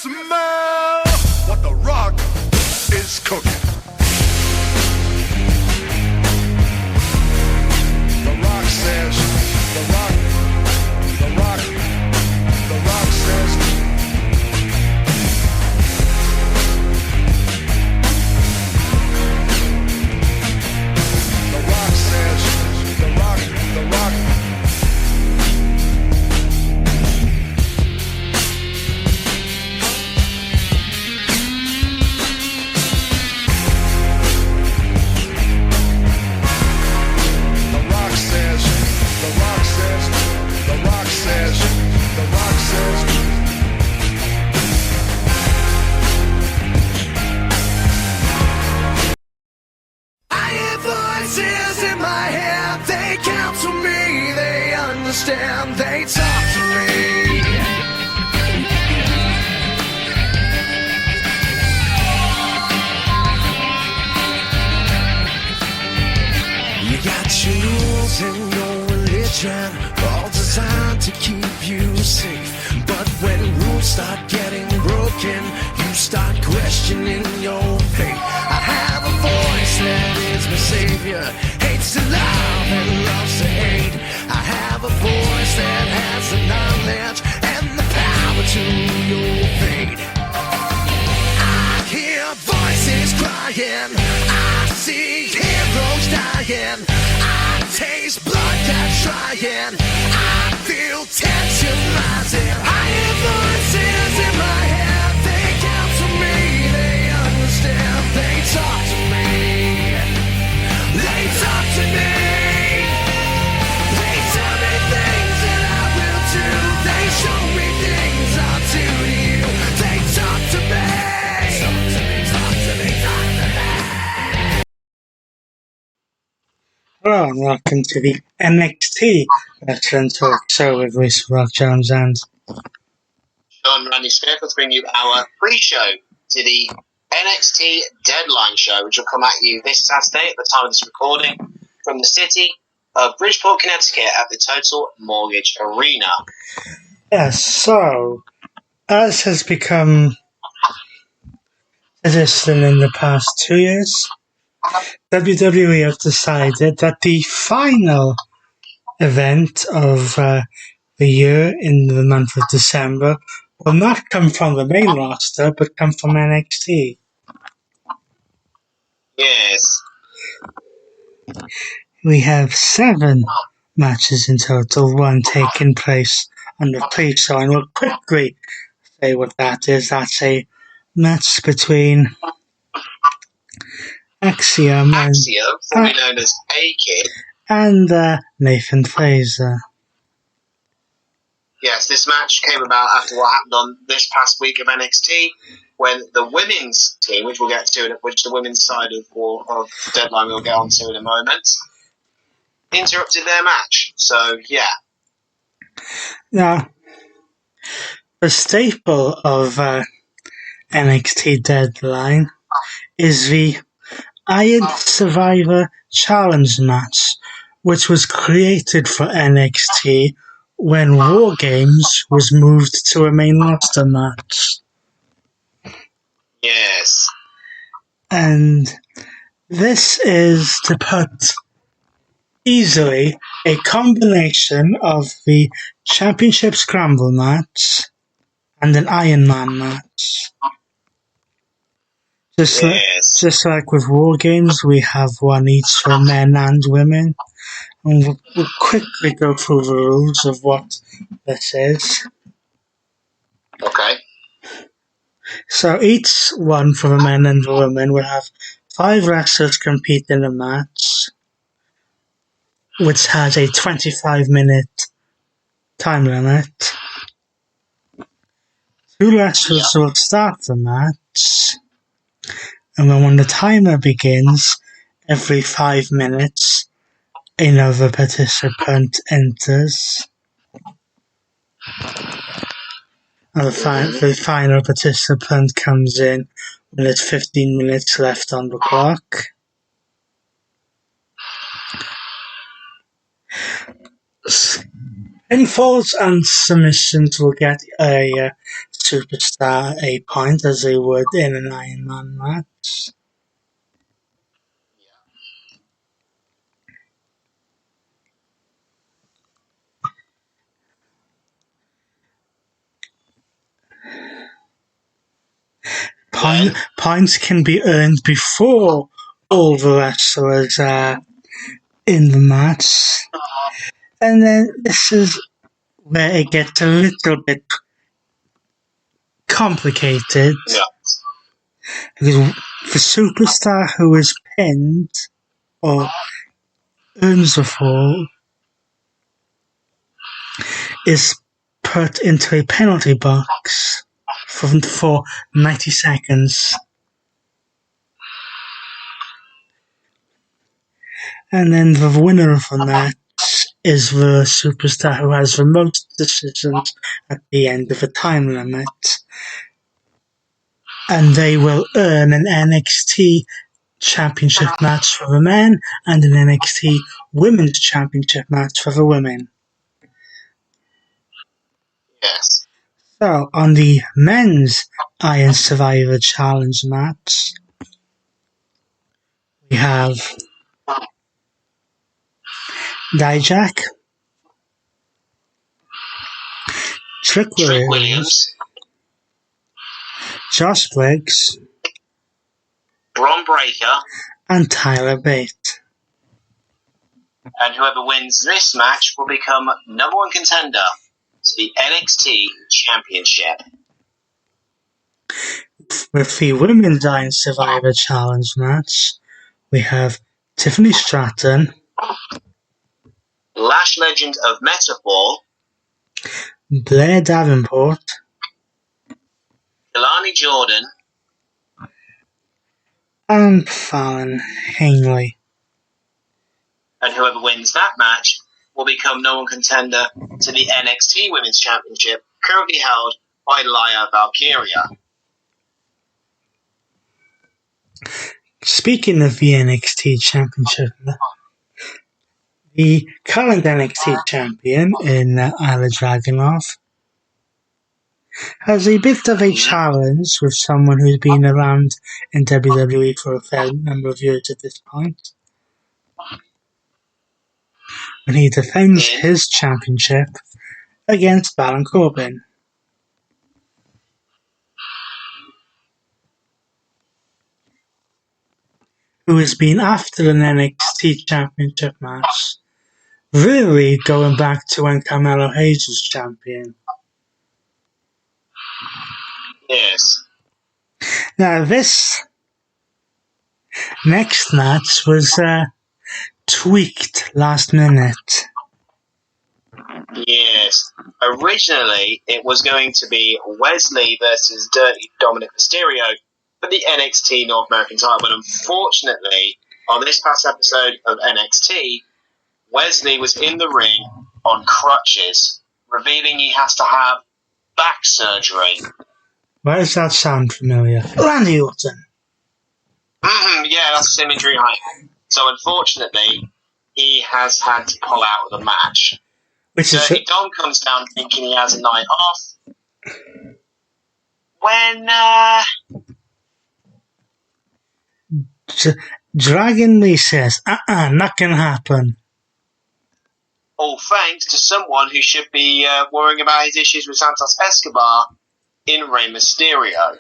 Smell what the Rock is cooking. The Rock says, the Rock says, the Rock says, the Rock. They talk to me. You got your rules and your religion, all designed to keep you safe. But when rules start getting broken, you start questioning your faith. I have a voice that is my savior, hates to love and loves to hate. I have a voice that has the knowledge and the power to your fate. I hear voices crying, I see heroes dying, I taste blood that's trying, I feel tension rising. I hear voices in my head, they counsel me, they understand, they talk to me, they talk to me. Show me things I'll do to you. They talk to me. Talk to me. Hello and welcome to the NXT Veteran Talk Show with Reese Rock Jones and Sean Randy Smith. Let's bring you our pre-show to the NXT Deadline show, which will come at you this Saturday at the time of this recording from the city of Bridgeport, Connecticut at the Total Mortgage Arena. yes, so as has become tradition in the past 2 years, WWE have decided that the final event of the year in the month of December will not come from the main roster, but come from NXT. Yes. We have 7 matches in total, 1 taking place on the pre-show, and we'll quickly say what that is. That's a match between Axiom formerly known as A-Kid. and Nathan Fraser. Yes, this match came about after what happened on this past week of NXT, when the women's team, which we'll get to, which the women's side of Deadline we'll get onto in a moment, interrupted their match. So, yeah. Now, the staple of NXT Deadline is the Iron Survivor Challenge match, which was created for NXT when War Games was moved to a main roster match. Yes. And this is, to put easily, a combination of the Championship Scramble match and an Iron Man match. Just like with War Games, we have one each for men and women. And we'll quickly go through the rules of what this is. Okay. So each one for the men and the women will have 5 wrestlers compete in a match, which has a 25-minute time limit. 2 wrestlers will start the match, and then when the timer begins, every 5 minutes, another participant enters. And the final participant comes in when there's 15 minutes left on the clock. Pinfalls and submissions will get a Superstar a point as they would in an Iron Man match. Points can be earned before all the wrestlers are in the match. And then this is where it gets a little bit complicated. Yeah. Because the superstar who is pinned or earns the fall is put into a penalty box for 90 seconds. And then the winner of the match is the superstar who has the most decisions at the end of the time limit. And they will earn an NXT Championship match for the men and an NXT Women's Championship match for the women. Yes. So, on the men's Iron Survivor Challenge match, we have Dijak, Trick Williams, Josh Briggs, Bron Breakker, and Tyler Bate. And whoever wins this match will become number one contender to the NXT Championship. With the Women's Iron Survivor Challenge match, we have Tiffany Stratton, Lash Legend of Metaphor, Blair Davenport, Jelani Jordan, and Fallon Henley. And whoever wins that match will become number one contender to the NXT Women's Championship, currently held by Laya Valkyria. Speaking of the NXT Championship, the current NXT champion in Ilya Dragunov has a bit of a challenge with someone who's been around in WWE for a fair number of years at this point. When he defends his championship against Baron Corbin. Who has been after an NXT championship match, really going back to when Carmelo Hayes was champion. Yes. Now this next match was tweaked last minute. Yes. Originally, it was going to be Wesley versus Dirty Dominic Mysterio for the NXT North American title, but unfortunately, on this past episode of NXT, Wesley was in the ring on crutches, revealing he has to have back surgery. Why does that sound familiar? Randy Orton. Yeah, that's his imagery I have. So unfortunately, he has had to pull out of the match. Dirty Dom comes down thinking he has a night off. When, Dragon Lee says, not gonna happen. All thanks to someone who should be worrying about his issues with Santos Escobar in Rey Mysterio.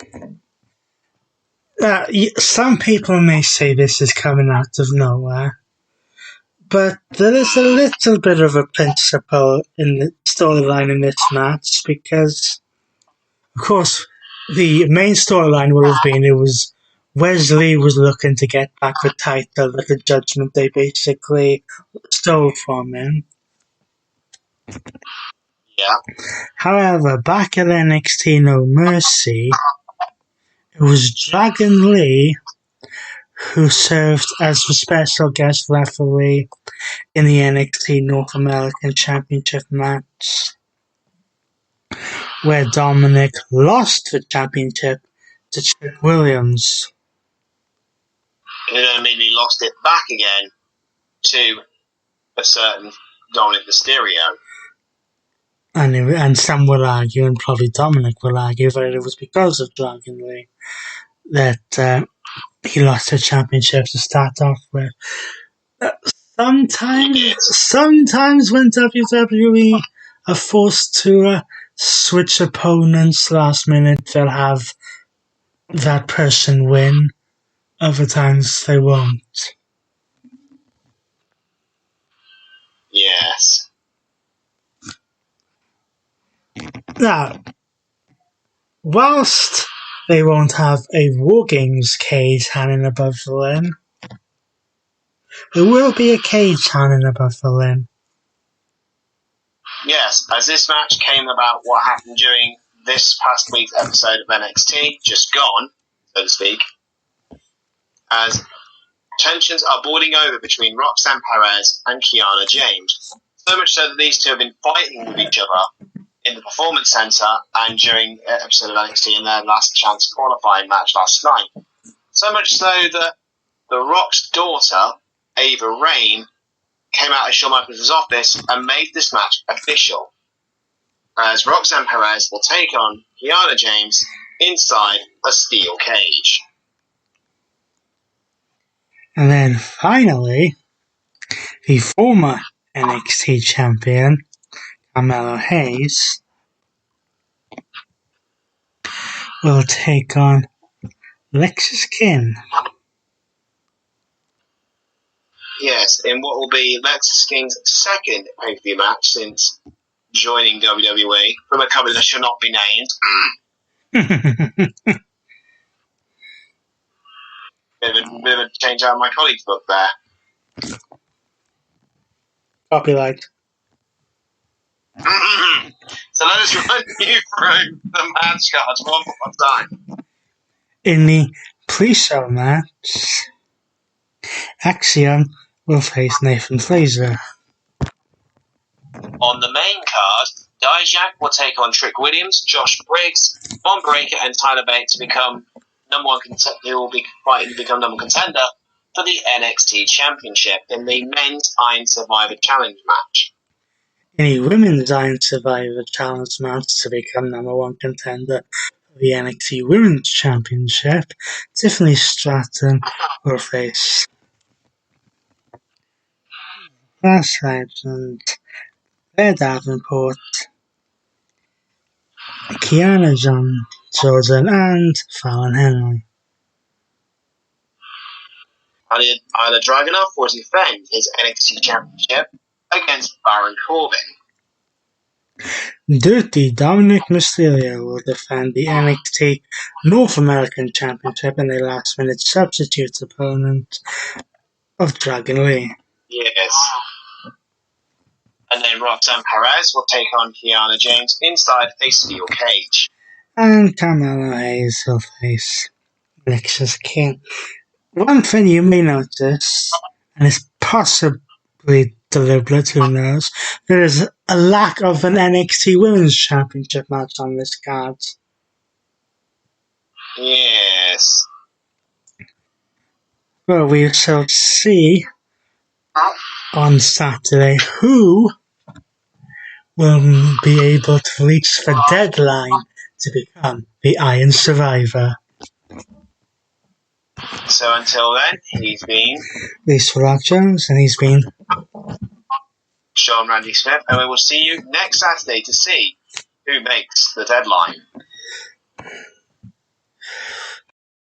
Some people may say this is coming out of nowhere, but there is a little bit of a principle in the storyline in this match because, of course, the main storyline would have been it was Wesley was looking to get back the title that the Judgment Day basically stole from him. Yeah. However, back at NXT No Mercy, it was Dragon Lee who served as the special guest referee in the NXT North American Championship match, where Dominic lost the championship to Trick Williams. Who then immediately lost it back again to a certain Dominic Mysterio. And some will argue, and probably Dominic will argue, that it was because of Dragon Lee that he lost the championship to start off with. Sometimes when WWE are forced to switch opponents last minute, they'll have that person win. Other times they won't. Yes. Now, whilst they won't have a War Games cage hanging above the ring, there will be a cage hanging above the ring. Yes, as this match came about what happened during this past week's episode of NXT, just gone, so to speak, as tensions are boiling over between Roxanne Perez and Kiana James. So much so that these two have been fighting with each other in the Performance Center and during an episode of NXT in their last chance qualifying match last night. So much so that The Rock's daughter, Ava Raine, came out of Shawn Michaels' office and made this match official, as Roxanne Perez will take on Kiana James inside a steel cage. And then finally, the former NXT champion, Carmelo Hayes, will take on Lexis King. Yes, in what will be Lexis King's second pay-per-view match since joining WWE from a company that should not be named. Bit of a change out of my colleague's book there. Copyright. So let us run you through the match cards one more time. In the pre-show match, Axiom will face Nathan Fraser. On the main card, Dijak will take on Trick Williams, Josh Briggs, Von Breakker, and Tyler Bate to become who will be fighting to become number one contender for the NXT Championship in the Men's Iron Survivor Challenge match. In a Women's Iron Survivor Challenge match to become number one contender for the NXT Women's Championship, Tiffany Stratton will face Cass Legend, Claire Davenport, Kiana Jordan, and Fallon Henley. Ilya Dragunov will defend his NXT Championship against Baron Corbin. Dirty Dominic Mysterio will defend the NXT North American Championship in a last-minute substitute opponent of Dragon Lee. Yes. And then Roxanne Perez will take on Kiana James inside a steel cage. And Carmelo Hayes will face Lexis King. One thing you may notice, and it's possibly deliberate, who knows, there is a lack of an NXT Women's Championship match on this card. Yes. Well, we shall see on Saturday who will be able to reach the deadline to become the Iron Survivor. So until then, he's been Lisa Rock Jones, and he's been Sean Randy Smith, and we will see you next Saturday to see who makes the deadline.